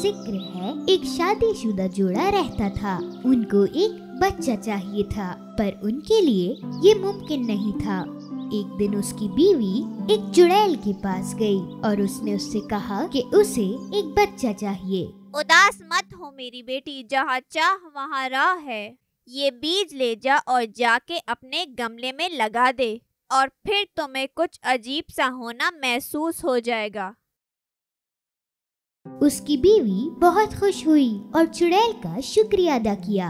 जिक्र है, एक शादीशुदा जोड़ा रहता था। उनको एक बच्चा चाहिए था, पर उनके लिए ये मुमकिन नहीं था। एक दिन उसकी बीवी एक चुड़ैल के पास गई और उसने उससे कहा कि उसे एक बच्चा चाहिए। उदास मत हो मेरी बेटी, जहाँ चाह वहाँ राह है। ये बीज ले जा और जाके अपने गमले में लगा दे और फिर तुम्हें कुछ अजीब सा होना महसूस हो जाएगा। उसकी बीवी बहुत खुश हुई और चुड़ैल का शुक्रिया अदा किया।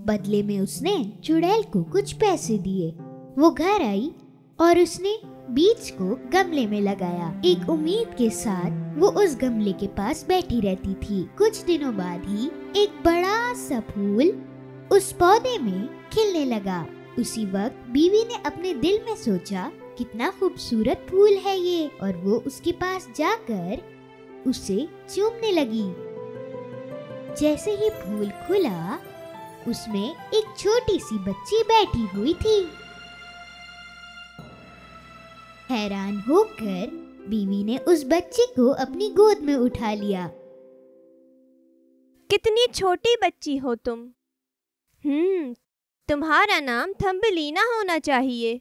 बदले में उसने चुड़ैल को कुछ पैसे दिए। वो घर आई और उसने बीज को गमले में लगाया। एक उम्मीद के साथ वो उस गमले के पास बैठी रहती थी। कुछ दिनों बाद ही एक बड़ा सा फूल उस पौधे में खिलने लगा। उसी वक्त बीवी ने अपने दिल में सोचा, कितना खूबसूरत फूल है ये, और वो उसके पास जाकर उसे चूमने लगी। जैसे ही फूल खुला, उसमें एक छोटी सी बच्ची बैठी हुई थी। हैरान होकर बीवी ने उस बच्ची को अपनी गोद में उठा लिया। कितनी छोटी बच्ची हो तुम। तुम्हारा नाम थम्बलीना होना चाहिए।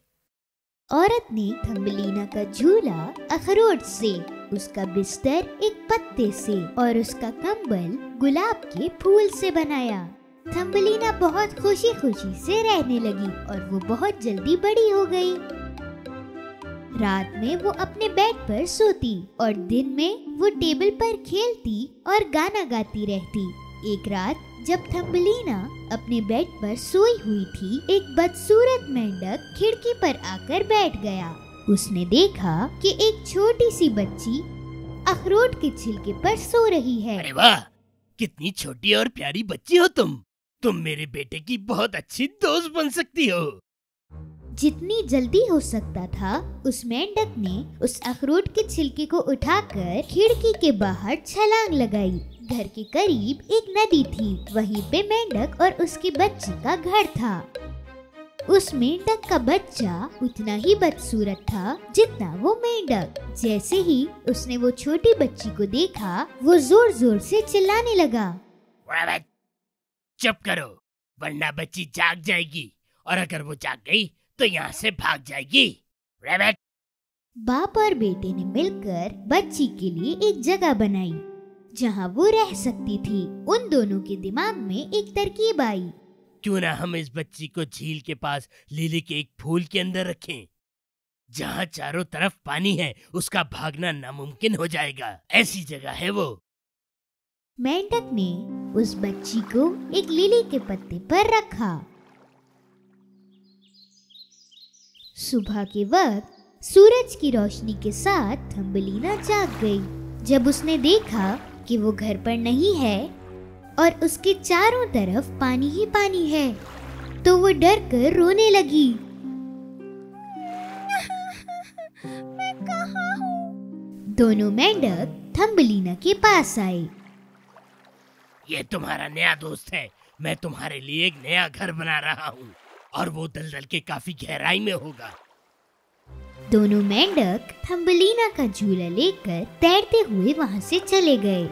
औरत ने थम्बलीना का झूला अखरोट से, उसका बिस्तर एक पत्ते से और उसका कंबल गुलाब के फूल से बनाया। थम्बलीना बहुत खुशी खुशी से रहने लगी और वो बहुत जल्दी बड़ी हो गई। रात में वो अपने बेड पर सोती और दिन में वो टेबल पर खेलती और गाना गाती रहती। एक रात जब थम्बलीना अपने बेड पर सोई हुई थी, एक बदसूरत मेंढक खिड़की पर आकर बैठ गया। उसने देखा कि एक छोटी सी बच्ची अखरोट के छिलके पर सो रही है। अरे वाह, कितनी छोटी और प्यारी बच्ची हो तुम मेरे बेटे की बहुत अच्छी दोस्त बन सकती हो। जितनी जल्दी हो सकता था, उस मेंढक ने उस अखरोट के छिलके को उठाकर खिड़की के बाहर छलांग लगाई। घर के करीब एक नदी थी, वहीं पे मेंढक और उसके बच्चे का घर था। उस मेंढक का बच्चा उतना ही बदसूरत था जितना वो मेंढक। जैसे ही उसने वो छोटी बच्ची को देखा, वो जोर जोर से चिल्लाने लगा, चुप करो, वरना बच्ची जाग जाएगी, और अगर वो जाग गई तो यहाँ से भाग जाएगी। रैबिट। बाप और बेटे ने मिलकर बच्ची के लिए एक जगह बनाई जहाँ वो रह सकती थी। उन दोनों के दिमाग में एक तरकीब आई, क्यों ना हम इस बच्ची को झील के पास लिली के एक फूल के अंदर रखें, जहाँ चारों तरफ पानी है, उसका भागना नामुमकिन हो जाएगा। ऐसी जगह है वो। मेंढक ने उस बच्ची को एक लिली के पत्ते पर रखा। सुबह के वक्त सूरज की रोशनी के साथ थम्बलीना जाग गई। जब उसने देखा कि वो घर पर नहीं है और उसके चारों तरफ पानी ही पानी है, तो वो डर कर रोने लगी। मैं कहाँ हूँ? दोनों मेंढक थम्बलीना के पास आए। ये तुम्हारा नया दोस्त है। मैं तुम्हारे लिए एक नया घर बना रहा हूँ और वो दलदल के काफी गहराई में होगा। दोनों मेंढक थम्बलीना का झूला लेकर तैरते हुए वहाँ से चले गए,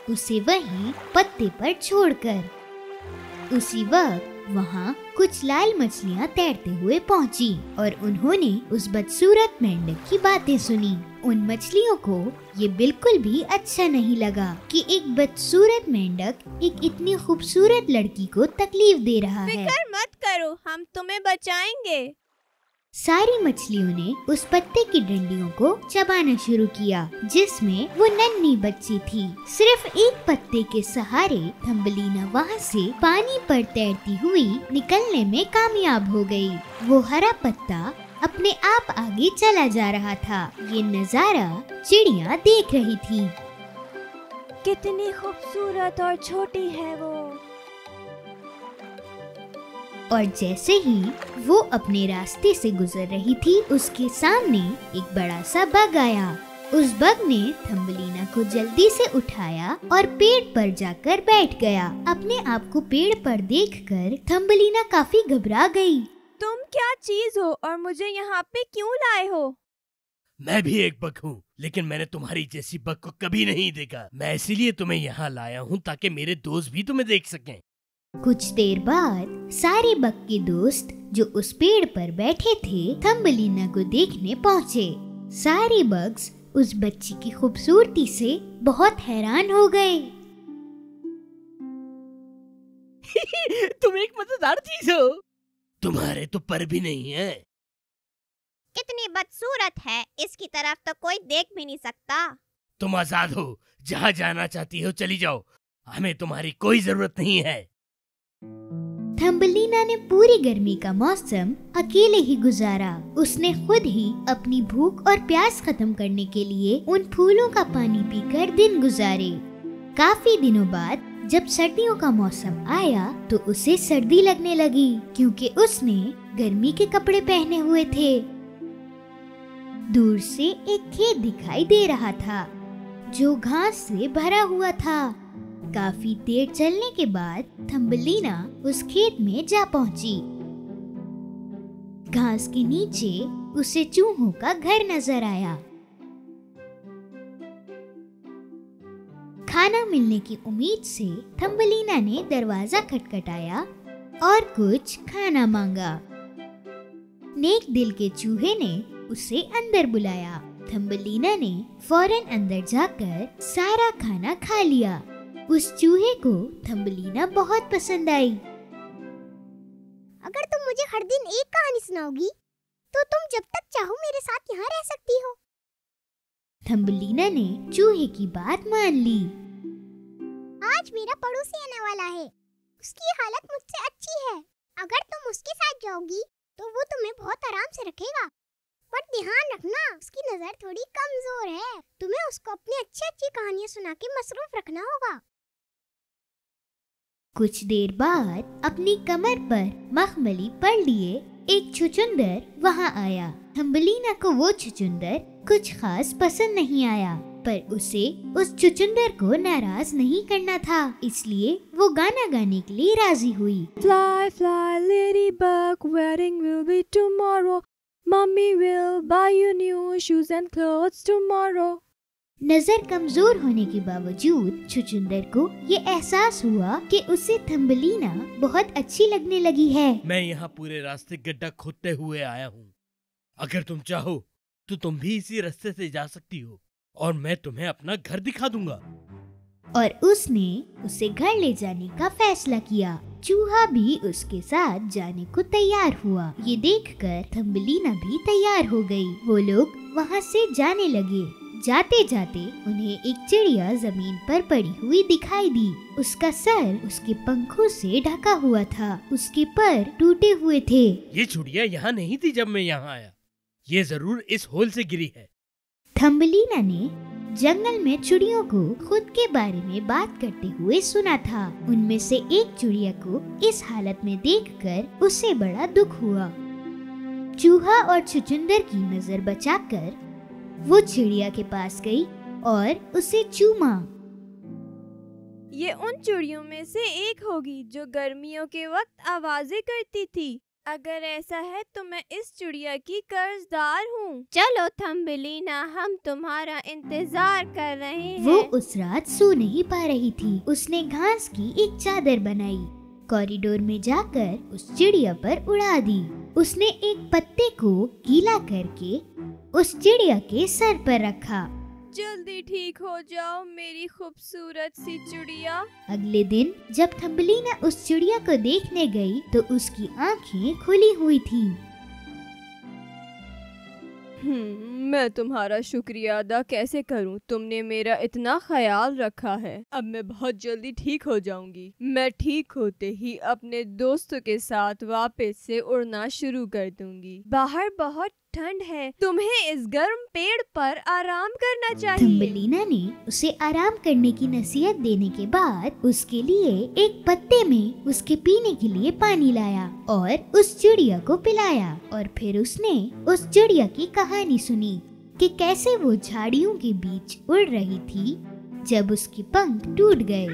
उसे वहीं पत्ते पर छोड़कर। उसी वक्त वहाँ कुछ लाल मछलियाँ तैरते हुए पहुँची और उन्होंने उस बदसूरत मेंढक की बातें सुनी। उन मछलियों को ये बिल्कुल भी अच्छा नहीं लगा कि एक बदसूरत मेंढक एक इतनी खूबसूरत लड़की को तकलीफ दे रहा है। फिक्र मत करो, हम तुम्हें बचाएंगे। सारी मछलियों ने उस पत्ते की डंडियों को चबाना शुरू किया जिसमें वो नन्ही बच्ची थी। सिर्फ एक पत्ते के सहारे थम्बलीना वहाँ से पानी पर तैरती हुई निकलने में कामयाब हो गई। वो हरा पत्ता अपने आप आगे चला जा रहा था। ये नजारा चिड़िया देख रही थी। कितनी खूबसूरत और छोटी है वो। और जैसे ही वो अपने रास्ते से गुजर रही थी, उसके सामने एक बड़ा सा बग आया। उस बग ने थम्बलीना को जल्दी से उठाया और पेड़ पर जाकर बैठ गया। अपने आप को पेड़ पर देखकर थम्बलीना काफी घबरा गई। तुम क्या चीज हो और मुझे यहाँ पे क्यों लाए हो? मैं भी एक बग हूँ, लेकिन मैंने तुम्हारी जैसी बग को कभी नहीं देखा। मैं इसीलिए तुम्हें यहाँ लाया हूँ ताकि मेरे दोस्त भी तुम्हें देख सकें। कुछ देर बाद सारे बग के दोस्त जो उस पेड़ पर बैठे थे थम्बलीना को देखने पहुँचे। सारे बग्स उस बच्ची की खूबसूरती से बहुत हैरान हो गए। तुम एक मजेदार चीज हो। तुम्हारे तो पर भी नहीं है। कितनी बदसूरत है, इसकी तरफ तो कोई देख भी नहीं सकता। तुम आजाद हो, जहाँ जाना चाहती हो चली जाओ, हमें तुम्हारी कोई जरूरत नहीं है। थम्बलीना ने पूरी गर्मी का मौसम अकेले ही गुजारा। उसने खुद ही अपनी भूख और प्यास खत्म करने के लिए उन फूलों का पानी पीकर दिन गुजारे। काफी दिनों बाद जब सर्दियों का मौसम आया तो उसे सर्दी लगने लगी, क्योंकि उसने गर्मी के कपड़े पहने हुए थे। दूर से एक खेत दिखाई दे रहा था जो घास से भरा हुआ था। काफी देर चलने के बाद थम्बलीना उस खेत में जा पहुंची। घास के नीचे उसे चूहों का घर नजर आया। खाना मिलने की उम्मीद से थम्बलीना ने दरवाजा खटखटाया और कुछ खाना मांगा। नेक दिल के चूहे ने उसे अंदर बुलाया। थम्बलीना ने फौरन अंदर जाकर सारा खाना खा लिया। उस चूहे को थम्बलीना बहुत पसंद आई। अगर तुम मुझे हर दिन एक कहानी सुनाओगी तो तुम जब तक चाहो मेरे साथ यहाँ रह सकती हो। थम्बलीना ने चूहे की बात मान ली। आज मेरा पड़ोसी आने वाला है, उसकी हालत मुझसे अच्छी है। अगर तुम उसके साथ जाओगी तो वो तुम्हें बहुत आराम से रखेगा, पर ध्यान रखना उसकी नजर थोड़ी कमजोर है। तुम्हें उसको अपनी अच्छी कहानियाँ सुना के मसरूफ रखना होगा। कुछ देर बाद अपनी कमर पर मखमली पड़ लिए एक छुचुंदर वहाँ आया। थम्बलीना को वो छुचुंदर कुछ खास पसंद नहीं आया, पर उसे उस छुचुंदर को नाराज नहीं करना था, इसलिए वो गाना गाने के लिए राजी हुई। Fly, fly, ladybug, wedding will be tomorrow. Mommy will buy you new shoes and clothes tomorrow. नजर कमजोर होने के बावजूद छुचुंदर को ये एहसास हुआ कि उसे थम्बलीना बहुत अच्छी लगने लगी है। मैं यहाँ पूरे रास्ते गड्ढा खोदते हुए आया हूँ। अगर तुम चाहो तो तुम भी इसी रास्ते से जा सकती हो और मैं तुम्हें अपना घर दिखा दूंगा। और उसने उसे घर ले जाने का फैसला किया। चूहा भी उसके साथ जाने को तैयार हुआ। ये देखकर थम्बलीना भी तैयार हो गई। वो लोग वहाँ से जाने लगे। जाते जाते उन्हें एक चिड़िया जमीन पर पड़ी हुई दिखाई दी। उसका सर उसके पंखों से ढका हुआ था, उसके पर टूटे हुए थे। ये चिड़िया यहाँ नहीं थी जब मैं यहाँ आया। ये जरूर इस होल से गिरी है। थम्बलीना ने जंगल में चिड़ियों को खुद के बारे में बात करते हुए सुना था। उनमें से एक चिड़िया को इस हालत में देखकर उसे बड़ा दुख हुआ। चूहा और छुचुंदर की नजर बचाकर वो चिड़िया के पास गई और उसे चूमा। ये उन चिड़ियों में से एक होगी जो गर्मियों के वक्त आवाजें करती थी। अगर ऐसा है तो मैं इस चिड़िया की कर्जदार हूँ। चलो थम्बलीना, हम तुम्हारा इंतजार कर रहे हैं। वो उस रात सो नहीं पा रही थी। उसने घास की एक चादर बनाई, कॉरिडोर में जाकर उस चिड़िया पर उड़ा दी। उसने एक पत्ते को गीला करके उस चिड़िया के सर पर रखा। जल्दी ठीक हो जाओ मेरी खूबसूरत सी चिड़िया। अगले दिन जब थम्बलीना उस चिड़िया को देखने गई तो उसकी आंखें खुली हुई थीं। मैं तुम्हारा शुक्रिया अदा कैसे करूं? तुमने मेरा इतना ख्याल रखा है। अब मैं बहुत जल्दी ठीक हो जाऊंगी। मैं ठीक होते ही अपने दोस्तों के साथ वापस से उड़ना शुरू कर दूंगी। बाहर बहुत ठंड है, तुम्हें इस गर्म पेड़ पर आराम करना चाहिए। थम्बलीना ने उसे आराम करने की नसीहत देने के बाद उसके लिए एक पत्ते में उसके पीने के लिए पानी लाया और उस चिड़िया को पिलाया। और फिर उसने उस चिड़िया की कहानी सुनी कि कैसे वो झाड़ियों के बीच उड़ रही थी जब उसके पंख टूट गए।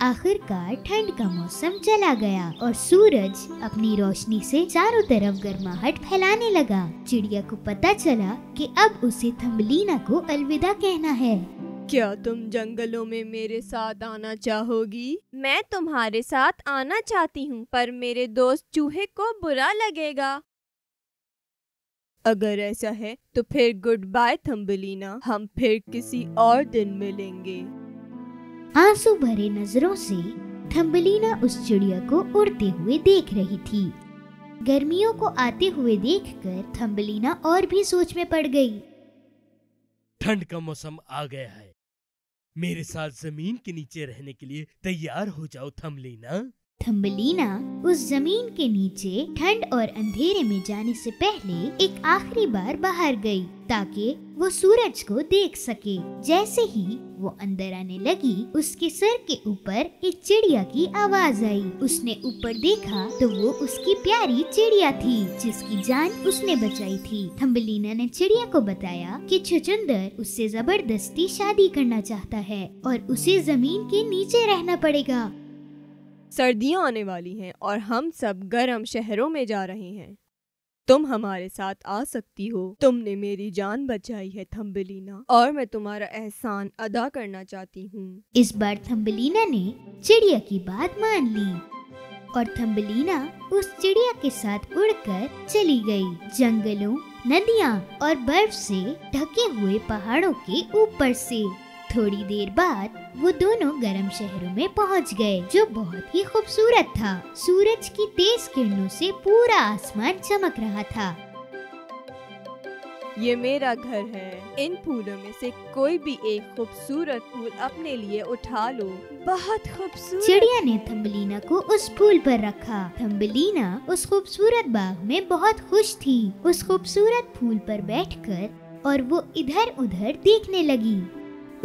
आखिरकार ठंड का मौसम चला गया और सूरज अपनी रोशनी से चारों तरफ गर्माहट फैलाने लगा। चिड़िया को पता चला कि अब उसे थम्बलीना को अलविदा कहना है। क्या तुम जंगलों में मेरे साथ आना चाहोगी? मैं तुम्हारे साथ आना चाहती हूँ, पर मेरे दोस्त चूहे को बुरा लगेगा। अगर ऐसा है तो फिर गुड बाय थम्बलीना, हम फिर किसी और दिन मिलेंगे। आंसू भरे नजरों से थम्बलीना उस चिड़िया को उड़ते हुए देख रही थी। गर्मियों को आते हुए देखकर थम्बलीना और भी सोच में पड़ गई। ठंड का मौसम आ गया है, मेरे साथ जमीन के नीचे रहने के लिए तैयार हो जाओ थम्बलीना। थम्बलीना उस जमीन के नीचे ठंड और अंधेरे में जाने से पहले एक आखिरी बार बाहर गई ताकि वो सूरज को देख सके। जैसे ही वो अंदर आने लगी, उसके सर के ऊपर एक चिड़िया की आवाज आई। उसने ऊपर देखा तो वो उसकी प्यारी चिड़िया थी जिसकी जान उसने बचाई थी। थम्बलीना ने चिड़िया को बताया कि छुचुंदर उससे जबरदस्ती शादी करना चाहता है और उसे जमीन के नीचे रहना पड़ेगा। सर्दियाँ आने वाली हैं और हम सब गर्म शहरों में जा रहे हैं। तुम हमारे साथ आ सकती हो। तुमने मेरी जान बचाई है थम्बलीना, और मैं तुम्हारा एहसान अदा करना चाहती हूँ। इस बार थम्बलीना ने चिड़िया की बात मान ली और थम्बलीना उस चिड़िया के साथ उड़कर चली गई। जंगलों, नदियाँ और बर्फ से ढके हुए पहाड़ों के ऊपर से। थोड़ी देर बाद वो दोनों गर्म शहरों में पहुंच गए, जो बहुत ही खूबसूरत था। सूरज की तेज किरणों से पूरा आसमान चमक रहा था। ये मेरा घर है। इन फूलों में से कोई भी एक खूबसूरत फूल अपने लिए उठा लो। बहुत खूबसूरत। चिड़िया ने थम्बलीना को उस फूल पर रखा। थम्बलीना उस खूबसूरत बाग में बहुत खुश थी। उस खूबसूरत फूल पर बैठकर और वो इधर उधर देखने लगी।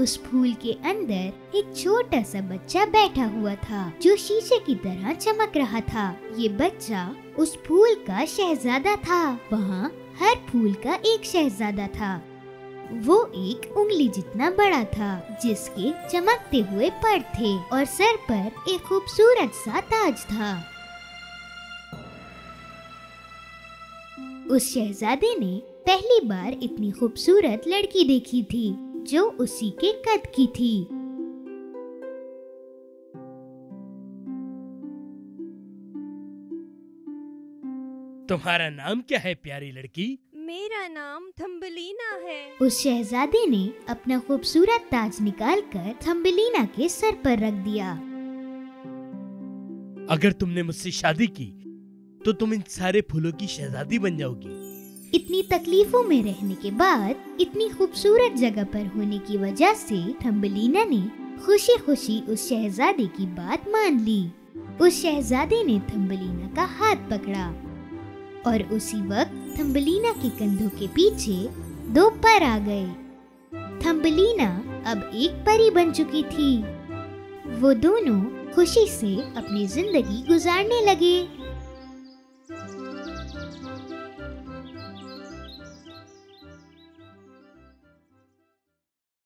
उस फूल के अंदर एक छोटा सा बच्चा बैठा हुआ था जो शीशे की तरह चमक रहा था। ये बच्चा उस फूल का शहजादा था। वहाँ हर फूल का एक शहजादा था। वो एक उंगली जितना बड़ा था, जिसके चमकते हुए पर थे और सर पर एक खूबसूरत सा ताज था। उस शहजादे ने पहली बार इतनी खूबसूरत लड़की देखी थी जो उसी के कद की थी। तुम्हारा नाम क्या है प्यारी लड़की? मेरा नाम थम्बलीना है। उस शहजादे ने अपना खूबसूरत ताज निकालकर थम्बलीना के सर पर रख दिया। अगर तुमने मुझसे शादी की तो तुम इन सारे फूलों की शहजादी बन जाओगी। इतनी तकलीफों में रहने के बाद इतनी खूबसूरत जगह पर होने की वजह से थम्बलीना ने खुशी खुशी उस शहजादे की बात मान ली। उस शहजादे ने थम्बलीना का हाथ पकड़ा और उसी वक्त थम्बलीना के कंधों के पीछे दो पर आ गए। थम्बलीना अब एक परी बन चुकी थी। वो दोनों खुशी से अपनी जिंदगी गुजारने लगे।